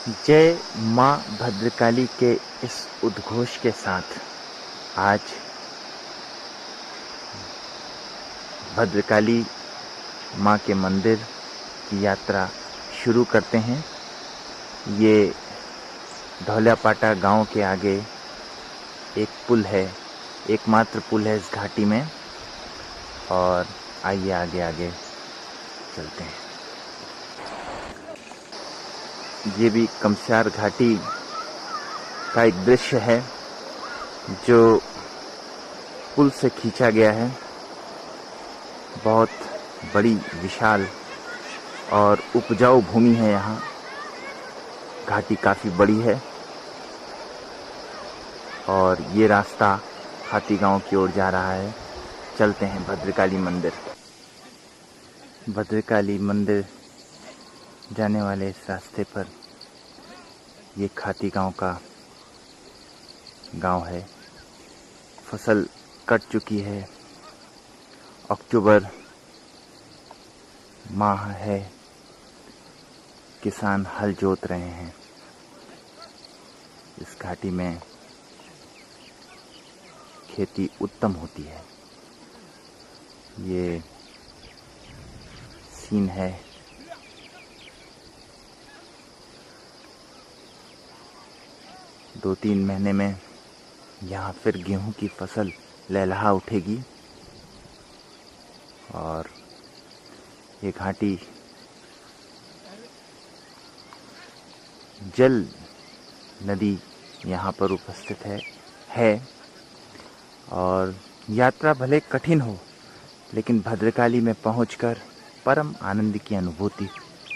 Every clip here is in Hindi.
जय माँ भद्रकाली के इस उद्घोष के साथ आज भद्रकाली माँ के मंदिर की यात्रा शुरू करते हैं। ये धौलियापाटा गांव के आगे एक पुल है, एकमात्र पुल है इस घाटी में। और आइए आगे आगे चलते हैं। ये भी कमस्यार घाटी का एक दृश्य है जो पुल से खींचा गया है। बहुत बड़ी विशाल और उपजाऊ भूमि है यहाँ। घाटी काफ़ी बड़ी है और ये रास्ता हाथी गांव की ओर जा रहा है। चलते हैं भद्रकाली मंदिर। भद्रकाली मंदिर जाने वाले इस रास्ते पर ये खाती गांव का गांव है। फसल कट चुकी है, अक्टूबर माह है, किसान हल जोत रहे हैं। इस घाटी में खेती उत्तम होती है। ये सीन है। दो तीन महीने में यहाँ फिर गेहूं की फसल लहलहा उठेगी और ये घाटी जल नदी यहाँ पर उपस्थित है और यात्रा भले कठिन हो लेकिन भद्रकाली में पहुंचकर परम आनंद की अनुभूति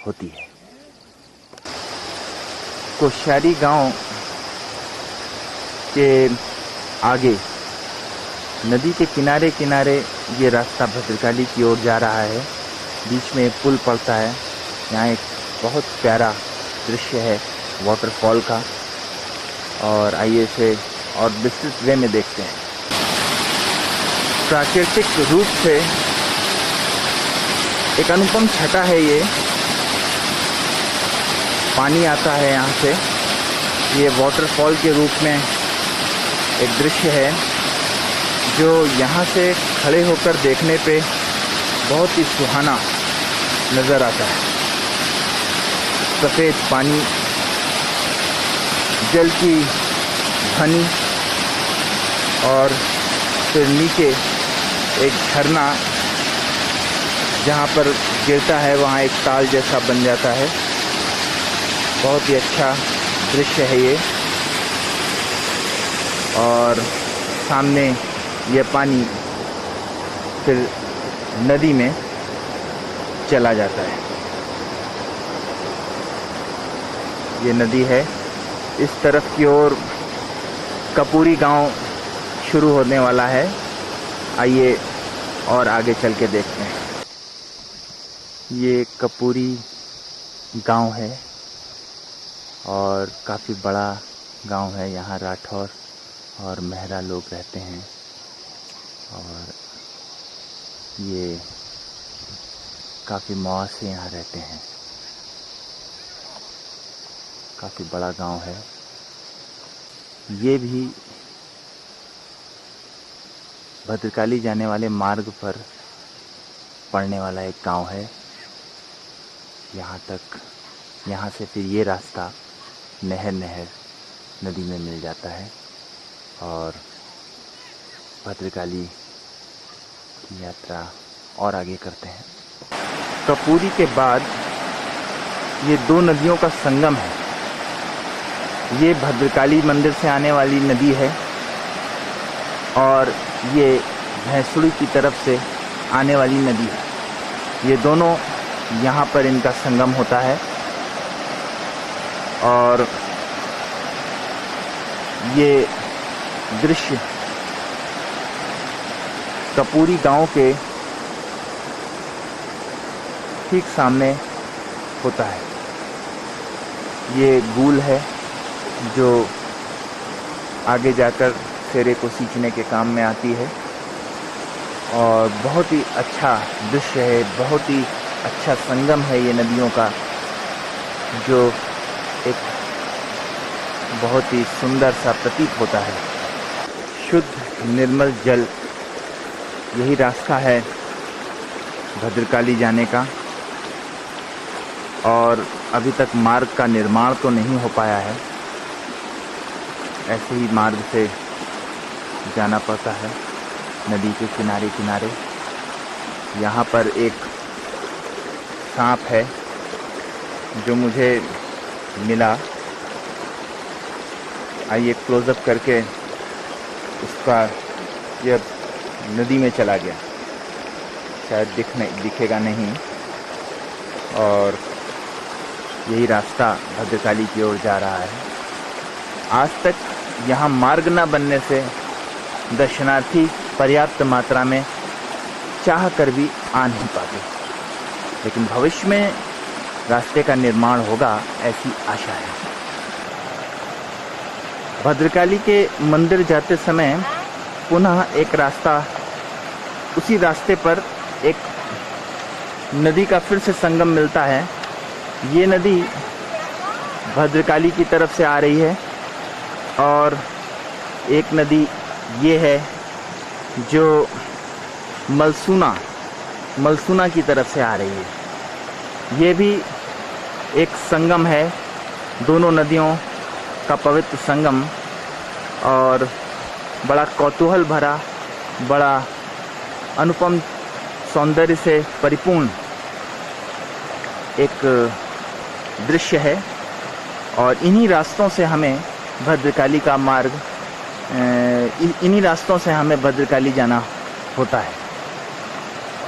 होती है। कोश्यारी गांव के आगे नदी के किनारे किनारे ये रास्ता भद्रकाली की ओर जा रहा है। बीच में एक पुल पड़ता है। यहाँ एक बहुत प्यारा दृश्य है वाटरफॉल का। और आइए इसे और विस्तृत वे में देखते हैं। प्राकृतिक रूप से एक अनुपम छटा है ये। पानी आता है यहाँ से। ये वाटरफॉल के रूप में एक दृश्य है जो यहाँ से खड़े होकर देखने पे बहुत ही सुहाना नज़र आता है। सफ़ेद पानी, जल की ध्वनि और फिर नीचे एक झरना जहाँ पर गिरता है वहाँ एक ताल जैसा बन जाता है। बहुत ही अच्छा दृश्य है ये। और सामने ये पानी फिर नदी में चला जाता है। ये नदी है। इस तरफ की ओर कपूरी गांव शुरू होने वाला है। आइए और आगे चल के देखते हैं। ये कपूरी गांव है और काफ़ी बड़ा गांव है। यहाँ राठौर और मेहरा लोग रहते हैं और ये काफ़ी मौज से यहाँ रहते हैं। काफ़ी बड़ा गांव है। ये भी भद्रकाली जाने वाले मार्ग पर पड़ने वाला एक गांव है। यहाँ से फिर ये रास्ता नहर नदी में मिल जाता है और भद्रकाली की यात्रा और आगे करते हैं। कपूरी के बाद ये दो नदियों का संगम है। ये भद्रकाली मंदिर से आने वाली नदी है और ये भैंसुड़ी की तरफ से आने वाली नदी है। ये दोनों यहाँ पर इनका संगम होता है और ये दृश्य कपूरी गांव के ठीक सामने होता है। ये गूल है जो आगे जाकर फेरे को सींचने के काम में आती है और बहुत ही अच्छा दृश्य है। बहुत ही अच्छा संगम है ये नदियों का जो एक बहुत ही सुंदर सा प्रतीत होता है। शुद्ध निर्मल जल, यही रास्ता है भद्रकाली जाने का। और अभी तक मार्ग का निर्माण तो नहीं हो पाया है, ऐसे ही मार्ग से जाना पड़ता है नदी के किनारे किनारे। यहाँ पर एक सांप है जो मुझे मिला। आइए क्लोजअप करके उसका, यह नदी में चला गया, शायद दिखेगा नहीं। और यही रास्ता भद्रकाली की ओर जा रहा है। आज तक यहाँ मार्ग न बनने से दर्शनार्थी पर्याप्त मात्रा में चाह कर भी आ नहीं पाते, लेकिन भविष्य में रास्ते का निर्माण होगा, ऐसी आशा है। भद्रकाली के मंदिर जाते समय पुनः एक रास्ता, उसी रास्ते पर एक नदी का फिर से संगम मिलता है। ये नदी भद्रकाली की तरफ से आ रही है और एक नदी ये है जो मलसूना की तरफ से आ रही है। ये भी एक संगम है, दोनों नदियों का पवित्र संगम, और बड़ा कौतूहल भरा, बड़ा अनुपम सौंदर्य से परिपूर्ण एक दृश्य है। और इन्हीं रास्तों से हमें भद्रकाली का मार्ग, इन्हीं रास्तों से हमें भद्रकाली जाना होता है।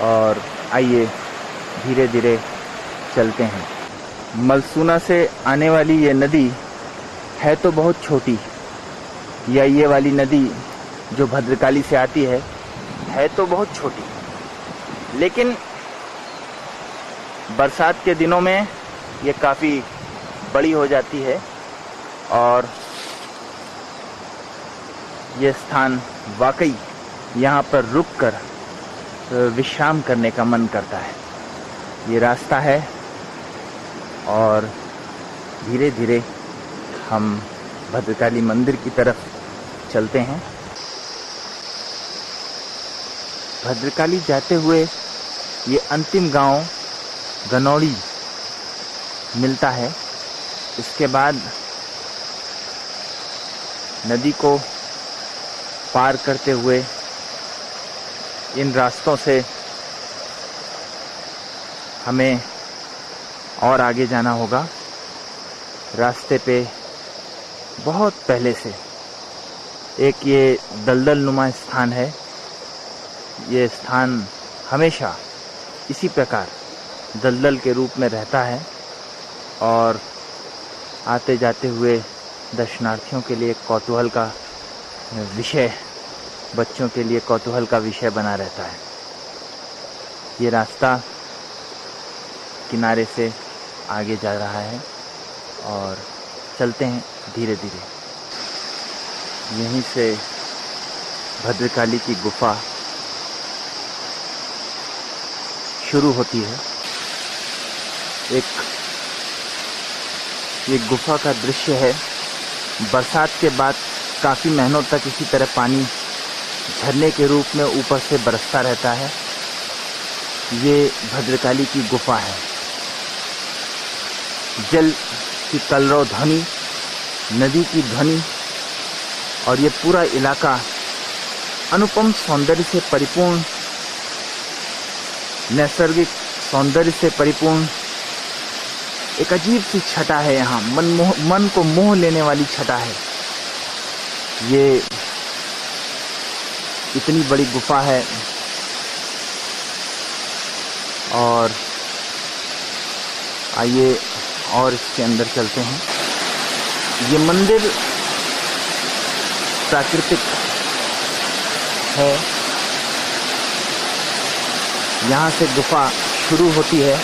और आइए धीरे धीरे चलते हैं। मलसूना से आने वाली ये नदी है तो बहुत छोटी, या ये वाली नदी जो भद्रकाली से आती है तो बहुत छोटी, लेकिन बरसात के दिनों में ये काफ़ी बड़ी हो जाती है। और ये स्थान वाकई यहाँ पर रुककर विश्राम करने का मन करता है। ये रास्ता है और धीरे धीरे हम भद्रकाली मंदिर की तरफ चलते हैं। भद्रकाली जाते हुए ये अंतिम गांव गनौड़ी मिलता है। इसके बाद नदी को पार करते हुए इन रास्तों से हमें और आगे जाना होगा। रास्ते पे बहुत पहले से एक ये दलदल नुमा स्थान है। ये स्थान हमेशा इसी प्रकार दलदल के रूप में रहता है और आते जाते हुए दर्शनार्थियों के लिए कौतूहल का विषय, बच्चों के लिए कौतूहल का विषय बना रहता है। ये रास्ता किनारे से आगे जा रहा है और चलते हैं धीरे धीरे। यहीं से भद्रकाली की गुफा शुरू होती है। एक गुफा का दृश्य है। बरसात के बाद काफ़ी महीनों तक इसी तरह पानी झरने के रूप में ऊपर से बरसता रहता है। ये भद्रकाली की गुफा है। जल की कलरव ध्वनि, नदी की ध्वनि और ये पूरा इलाका अनुपम सौंदर्य से परिपूर्ण, नैसर्गिक सौंदर्य से परिपूर्ण एक अजीब सी छटा है। यहाँ मन को मोह लेने वाली छटा है। ये इतनी बड़ी गुफा है और आइए और इसके अंदर चलते हैं। ये मंदिर प्राकृतिक है। यहाँ से गुफा शुरू होती है।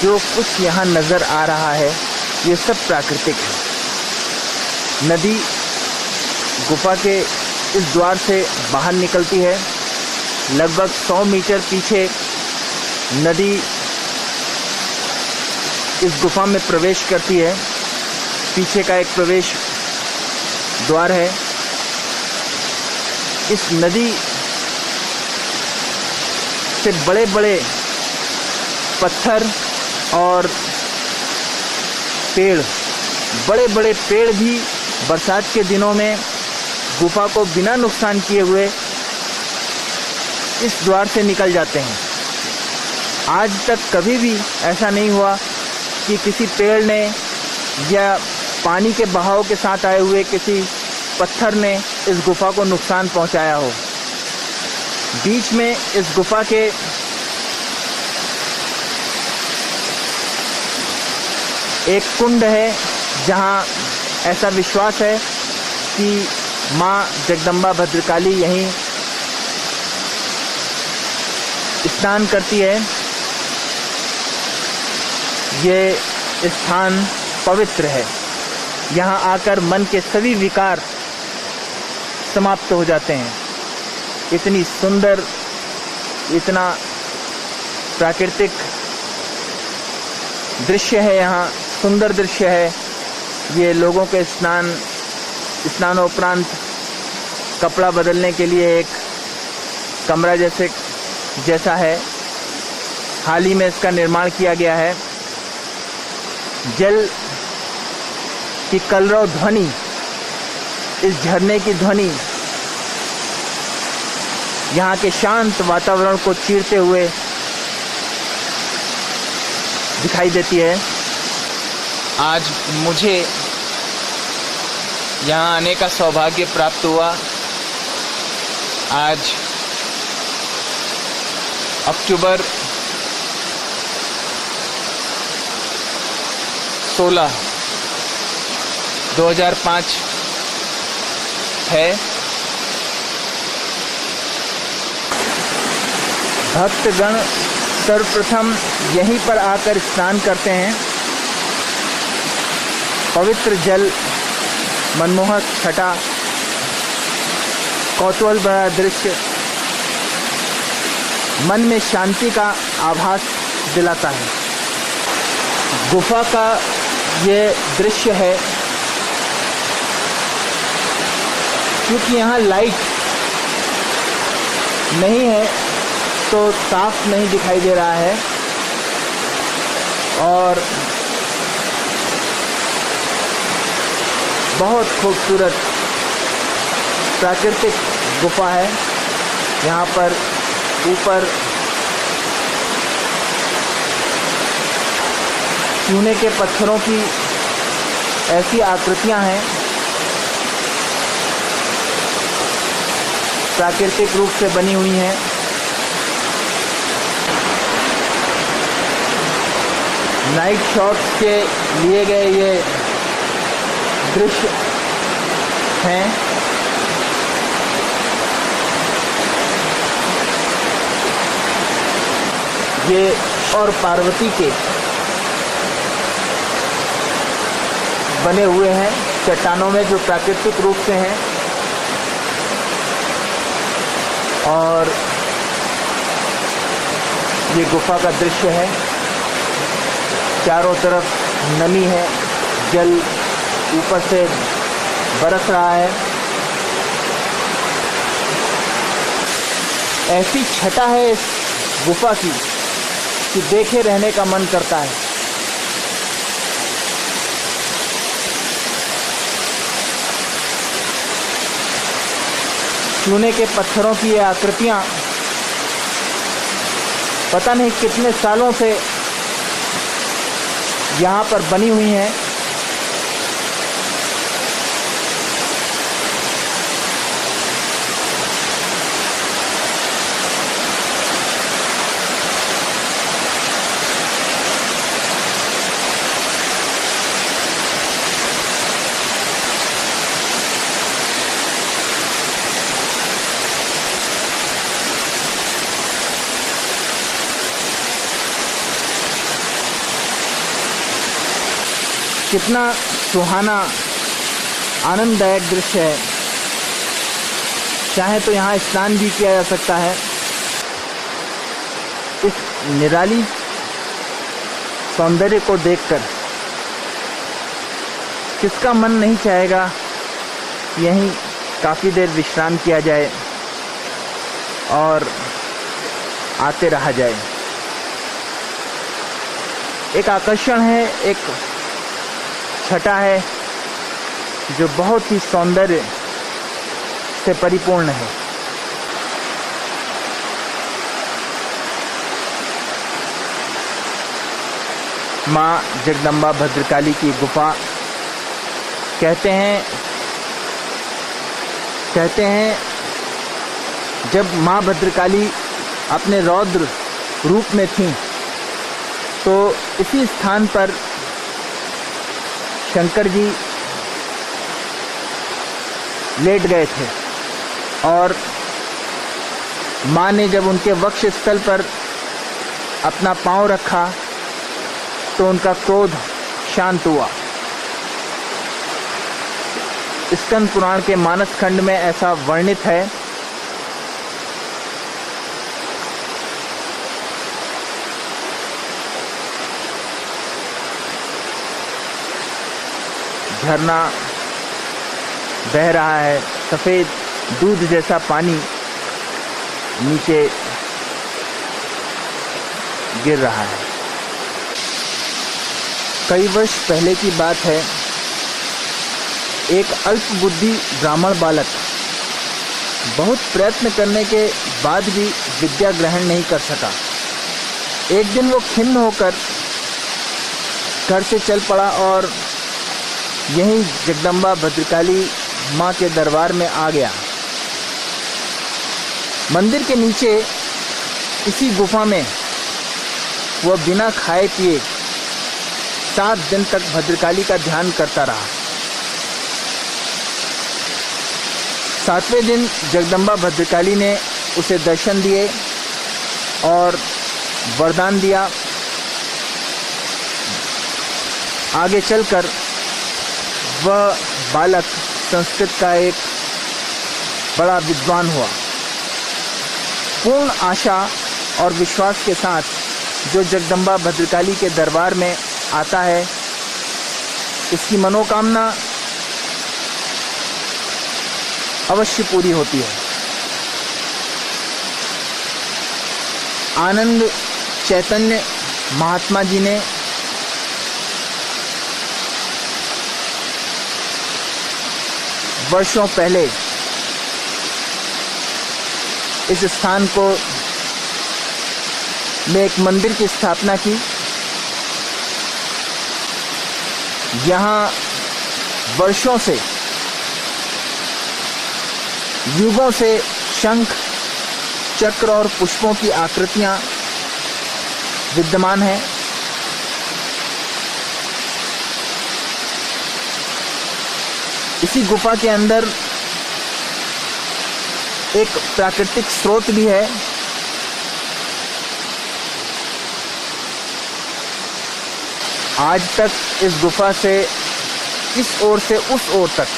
जो कुछ यहाँ नज़र आ रहा है ये सब प्राकृतिक है। नदी गुफा के इस द्वार से बाहर निकलती है। लगभग 100 मीटर पीछे नदी इस गुफा में प्रवेश करती है। पीछे का एक प्रवेश द्वार है। इस नदी से बड़े बड़े पत्थर और पेड़, बड़े बड़े पेड़ भी बरसात के दिनों में गुफा को बिना नुकसान किए हुए इस द्वार से निकल जाते हैं। आज तक कभी भी ऐसा नहीं हुआ कि किसी पेड़ ने या पानी के बहाव के साथ आए हुए किसी पत्थर ने इस गुफा को नुकसान पहुंचाया हो। बीच में इस गुफा के एक कुंड है, जहां ऐसा विश्वास है कि माँ जगदम्बा भद्रकाली यहीं स्नान करती है। ये स्थान पवित्र है। यहाँ आकर मन के सभी विकार समाप्त हो जाते हैं। इतनी सुंदर, इतना प्राकृतिक दृश्य है, यहाँ सुंदर दृश्य है। ये लोगों के स्नानोपरांत कपड़ा बदलने के लिए एक कमरा जैसा है। हाल ही में इसका निर्माण किया गया है। जल की कलरव ध्वनि, इस झरने की ध्वनि यहाँ के शांत वातावरण को चीरते हुए दिखाई देती है। आज मुझे यहाँ आने का सौभाग्य प्राप्त हुआ। आज अक्टूबर 16, 2005 है। भक्तगण सर्वप्रथम यहीं पर आकर स्नान करते हैं। पवित्र जल, मनमोहक छटा, कौतूहल भरा दृश्य मन में शांति का आभास दिलाता है। गुफा का ये दृश्य है। क्योंकि यहाँ लाइट नहीं है तो साफ नहीं दिखाई दे रहा है और बहुत खूबसूरत प्राकृतिक गुफा है। यहाँ पर ऊपर चूने के पत्थरों की ऐसी आकृतियाँ हैं, प्राकृतिक रूप से बनी हुई हैं। नाइट शॉट्स के लिए गए ये दृश्य हैं। ये और पार्वती के बने हुए हैं चट्टानों में, जो प्राकृतिक रूप से हैं। और ये गुफा का दृश्य है। चारों तरफ नमी है, जल ऊपर से बरस रहा है। ऐसी छटा है इस गुफा की कि देखे रहने का मन करता है। चूने के पत्थरों की ये आकृतियां पता नहीं कितने सालों से यहाँ पर बनी हुई हैं। कितना सुहाना, आनंददायक दृश्य है। चाहे तो यहाँ स्नान भी किया जा सकता है। इस निराली सौंदर्य को देखकर किसका मन नहीं चाहेगा यहीं काफ़ी देर विश्राम किया जाए और आते रहा जाए। एक आकर्षण है, एक छटा है जो बहुत ही सौंदर्य से परिपूर्ण है। माँ जगदम्बा भद्रकाली की गुफा कहते हैं जब माँ भद्रकाली अपने रौद्र रूप में थीं तो इसी स्थान पर शंकर जी लेट गए थे और माँ ने जब उनके वक्ष स्थल पर अपना पांव रखा तो उनका क्रोध शांत हुआ। स्कंद पुराण के मानस खंड में ऐसा वर्णित है। झरना बह रहा है, सफेद दूध जैसा पानी नीचे गिर रहा है। कई वर्ष पहले की बात है, एक अल्प बुद्धि ब्राह्मण बालक बहुत प्रयत्न करने के बाद भी विद्या ग्रहण नहीं कर सका। एक दिन वो खिन्न होकर घर से चल पड़ा और यहीं जगदम्बा भद्रकाली माँ के दरबार में आ गया। मंदिर के नीचे इसी गुफा में वह बिना खाए पिए 7 दिन तक भद्रकाली का ध्यान करता रहा। 7वें दिन जगदम्बा भद्रकाली ने उसे दर्शन दिए और वरदान दिया। आगे चलकर वह बालक संस्कृत का एक बड़ा विद्वान हुआ। पूर्ण आशा और विश्वास के साथ जो जगदम्बा भद्रकाली के दरबार में आता है, उसकी मनोकामना अवश्य पूरी होती है। आनंद चैतन्य महात्मा जी ने वर्षों पहले इस स्थान को में एक मंदिर की स्थापना की। यहाँ वर्षों से, युगों से शंख, चक्र और पुष्पों की आकृतियां विद्यमान हैं। इसी गुफा के अंदर एक प्राकृतिक स्रोत भी है। आज तक इस गुफा से इस ओर से उस ओर तक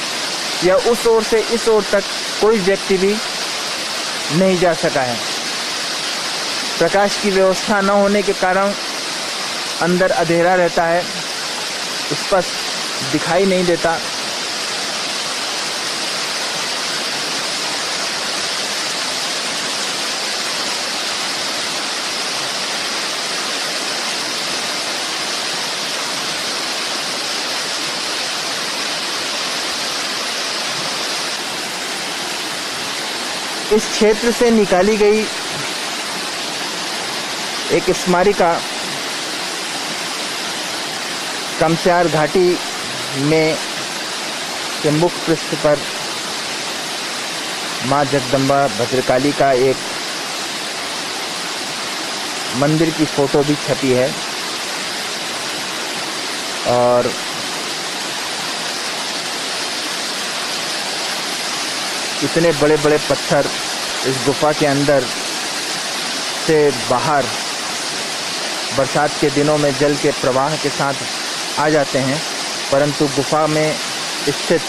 या उस ओर से इस ओर तक कोई व्यक्ति भी नहीं जा सका है। प्रकाश की व्यवस्था न होने के कारण अंदर अंधेरा रहता है, स्पष्ट दिखाई नहीं देता। इस क्षेत्र से निकाली गई एक स्मारिका कमस्यार घाटी में के मुख पृष्ठ पर माँ जगदम्बा भद्रकाली का एक मंदिर की फोटो भी छपी है और इतने बड़े बड़े पत्थर इस गुफा के अंदर से बाहर बरसात के दिनों में जल के प्रवाह के साथ आ जाते हैं, परंतु गुफा में स्थित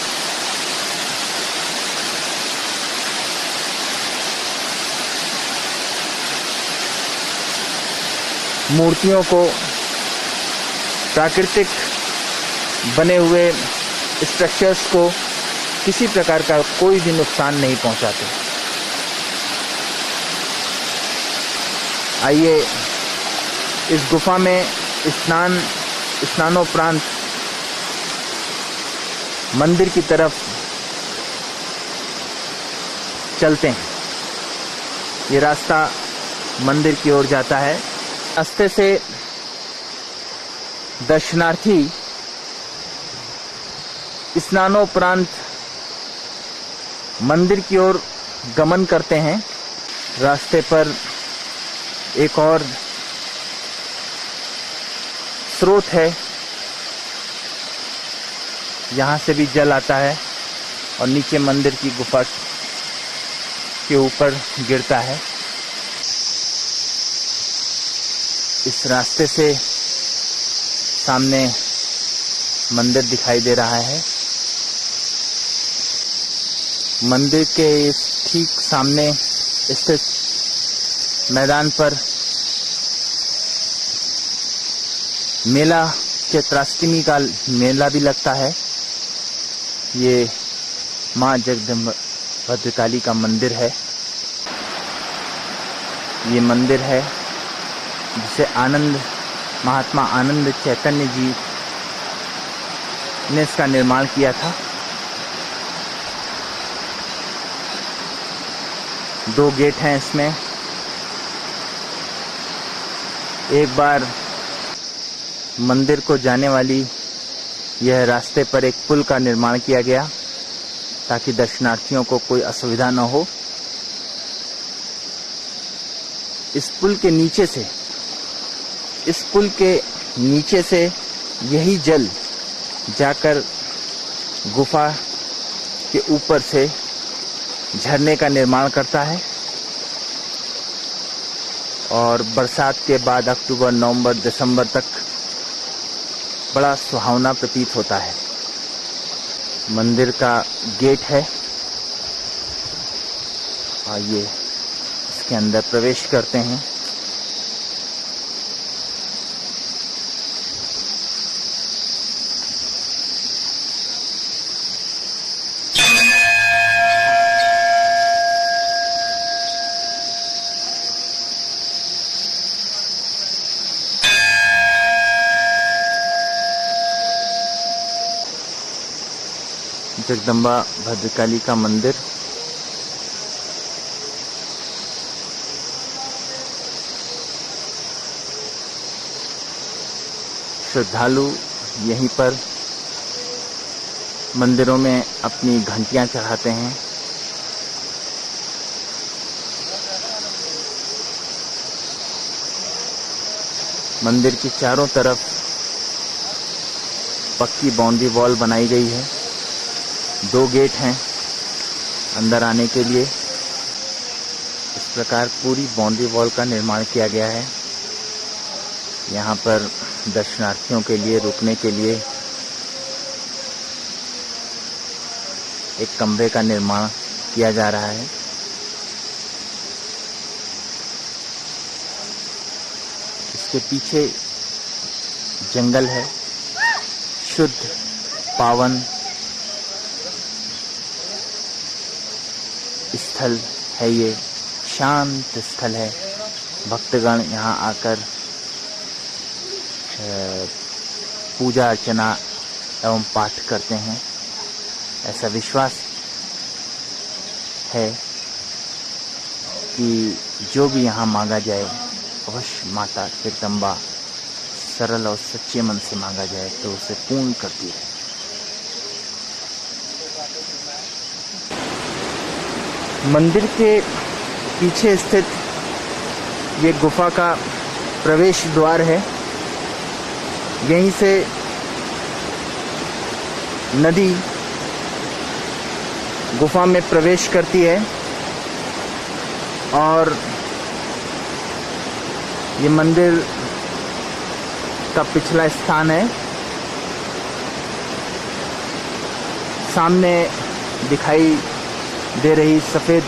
मूर्तियों को प्राकृतिक बने हुए स्ट्रक्चर्स को किसी प्रकार का कोई भी नुकसान नहीं पहुंचाते। आइए इस गुफा में स्नानोपरांत मंदिर की तरफ चलते हैं। ये रास्ता मंदिर की ओर जाता है। रास्ते से दर्शनार्थी स्नानोपरांत मंदिर की ओर गमन करते हैं। रास्ते पर एक और स्रोत है, यहाँ से भी जल आता है और नीचे मंदिर की गुफा के ऊपर गिरता है। इस रास्ते से सामने मंदिर दिखाई दे रहा है। मंदिर के ठीक सामने स्थित मैदान पर मेला चैत्राष्टमी का मेला भी लगता है। ये माँ जगदम्बा भद्रकाली का मंदिर है। ये मंदिर है जिसे महात्मा आनंद चैतन्य जी ने इसका निर्माण किया था। 2 गेट हैं इसमें। एक बार मंदिर को जाने वाली यह रास्ते पर एक पुल का निर्माण किया गया ताकि दर्शनार्थियों को कोई असुविधा न हो। इस पुल के नीचे से यही जल जाकर गुफा के ऊपर से झरने का निर्माण करता है और बरसात के बाद अक्टूबर, नवंबर, दिसंबर तक बड़ा सुहावना प्रतीत होता है। मंदिर का गेट है। आइए इसके अंदर प्रवेश करते हैं। जगदम्बा भद्रकाली का मंदिर। श्रद्धालु यहीं पर मंदिरों में अपनी घंटियां चढ़ाते हैं। मंदिर की चारों तरफ पक्की बाउंड्री वॉल बनाई गई है। 2 गेट हैं अंदर आने के लिए। इस प्रकार पूरी बाउंड्री वॉल का निर्माण किया गया है। यहाँ पर दर्शनार्थियों के लिए रुकने के लिए एक कमरे का निर्माण किया जा रहा है। इसके पीछे जंगल है। शुद्ध पावन स्थल है। ये शांत स्थल है। भक्तगण यहाँ आकर पूजा अर्चना एवं पाठ करते हैं। ऐसा विश्वास है कि जो भी यहाँ मांगा जाए अवश्य माता जगदम्बा सरल और सच्चे मन से मांगा जाए तो उसे पूर्ण करती है। मंदिर के पीछे स्थित ये गुफा का प्रवेश द्वार है। यहीं से नदी गुफा में प्रवेश करती है और ये मंदिर का पिछला स्थान है। सामने दिखाई दे रही सफेद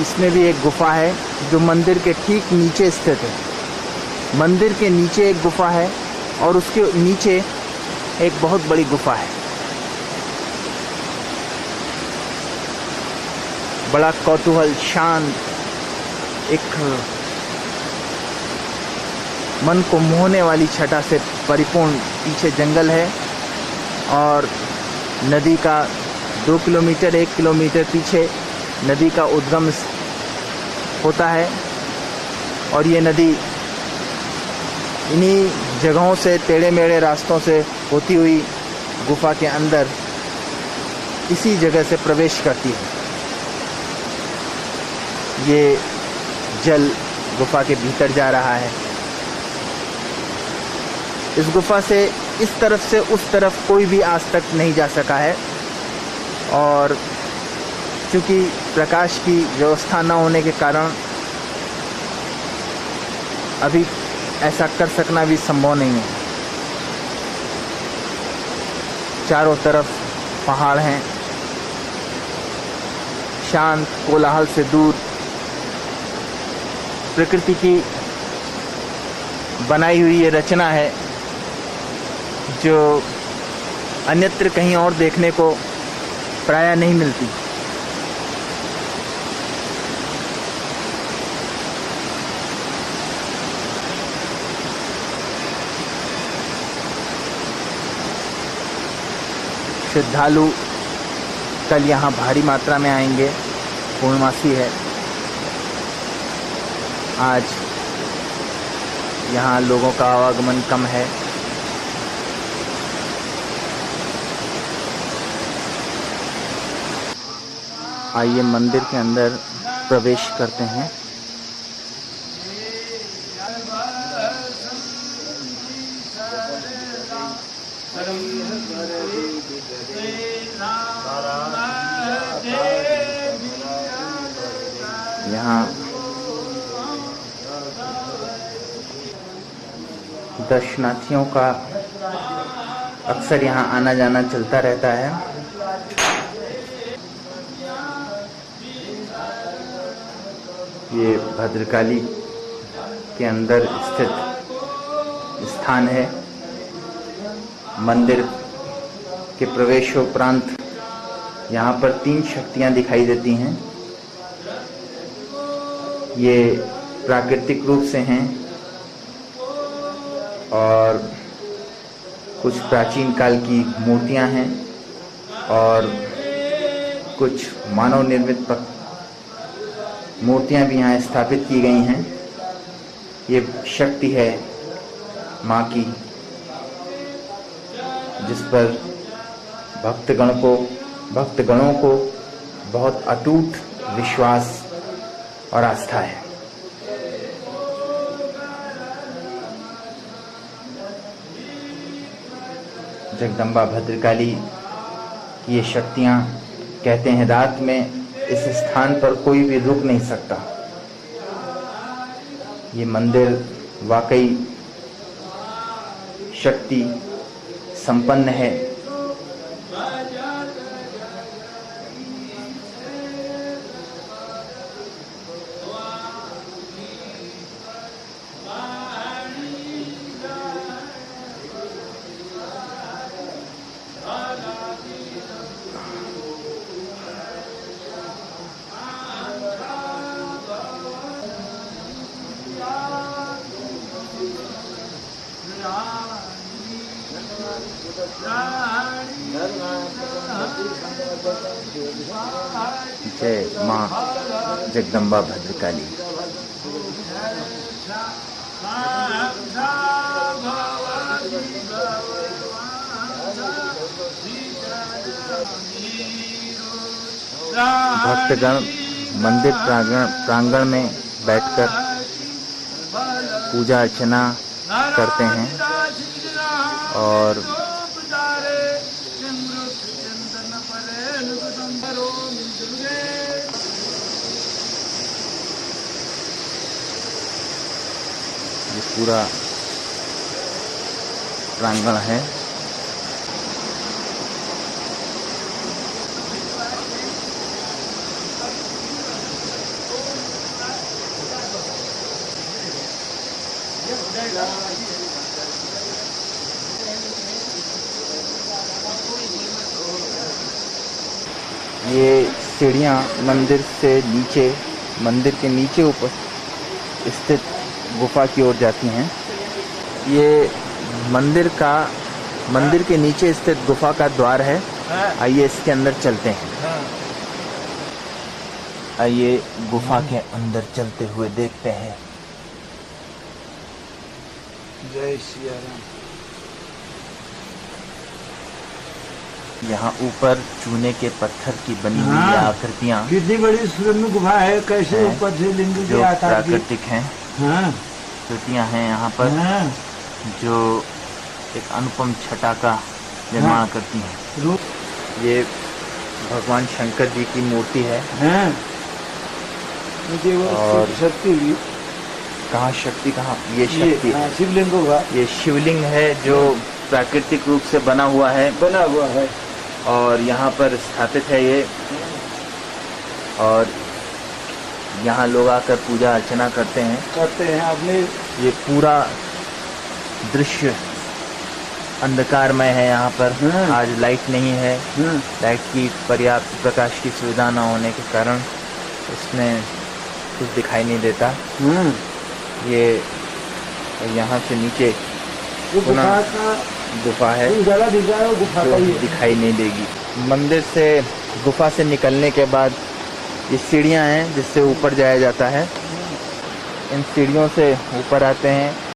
इसमें भी एक गुफा है जो मंदिर के ठीक नीचे स्थित है। मंदिर के नीचे एक गुफा है और उसके नीचे एक बहुत बड़ी गुफा है। बड़ा कौतूहल, शांत, एक मन को मोहने वाली छटा से परिपूर्ण पीछे जंगल है और नदी का 2 किलोमीटर 1 किलोमीटर पीछे नदी का उद्गम होता है। और ये नदी इन्हीं जगहों से, टेढ़े मेढ़े रास्तों से होती हुई गुफा के अंदर इसी जगह से प्रवेश करती है। ये जल गुफा के भीतर जा रहा है। इस गुफा से इस तरफ से उस तरफ कोई भी आज तक नहीं जा सका है और क्योंकि प्रकाश की व्यवस्था न होने के कारण अभी ऐसा कर सकना भी संभव नहीं है। चारों तरफ पहाड़ हैं, शांत, कोलाहल से दूर प्रकृति की बनाई हुई ये रचना है जो अन्यत्र कहीं और देखने को प्रायः नहीं मिलती। श्रद्धालु कल यहाँ भारी मात्रा में आएंगे, पूर्णमासी है। आज यहाँ लोगों का आवागमन कम है। आइए मंदिर के अंदर प्रवेश करते हैं। यहाँ दर्शनार्थियों का अक्सर यहाँ आना जाना चलता रहता है। ये भद्रकाली के अंदर स्थित स्थान है। मंदिर के प्रवेशोपरांत यहाँ पर 3 शक्तियाँ दिखाई देती हैं। ये प्राकृतिक रूप से हैं और कुछ प्राचीन काल की मूर्तियाँ हैं और कुछ मानव निर्मित मूर्तियाँ भी यहाँ स्थापित की गई हैं। ये शक्ति है माँ की, जिस पर भक्तगणों को बहुत अटूट विश्वास और आस्था है। जगदम्बा भद्रकाली की ये शक्तियाँ कहते हैं रात में इस स्थान पर कोई भी रुक नहीं सकता। ये मंदिर वाकई शक्ति संपन्न है। जय माँ जगदम्बा भद्रकाली। भक्तगण मंदिर प्रांगण में बैठकर पूजा अर्चना करते हैं और ये पूरा प्रांगण है। ये सीढ़ियाँ मंदिर से नीचे, मंदिर के नीचे ऊपर स्थित गुफा की ओर जाती हैं। ये मंदिर के नीचे स्थित गुफा का द्वार है। आइए इसके अंदर चलते हैं। आइए गुफा के अंदर चलते हुए देखते हैं। जय सिया राम। यहाँ ऊपर चूने के पत्थर की बनी हुई आकृतियाँ, कितनी बड़ी सुरम्य गुफा है, कैसे हैं, ऊपर से लिंग जो के आकार की प्राकृतिक हैं, आकृतियाँ हैं यहाँ पर, जो एक अनुपम छटा का निर्माण करती हैं। ये भगवान शंकर जी की मूर्ति है। और शक्ति भी कहाँ शक्ति, कहाँ ये शक्ति है। शिवलिंग होगा, ये शिवलिंग है जो प्राकृतिक रूप से बना हुआ है और यहाँ पर स्थापित है ये। और यहाँ लोग आकर पूजा अर्चना करते हैं अपने। ये पूरा दृश्य अंधकारमय है। यहाँ पर आज लाइट नहीं है। लाइट की पर्याप्त प्रकाश की सुविधा न होने के कारण इसमें कुछ दिखाई नहीं देता। ये यहाँ से नीचे गुफा है जो दिखाई नहीं देगी। मंदिर से गुफा से निकलने के बाद ये सीढ़ियाँ हैं जिससे ऊपर जाया जाता है। इन सीढ़ियों से ऊपर आते हैं।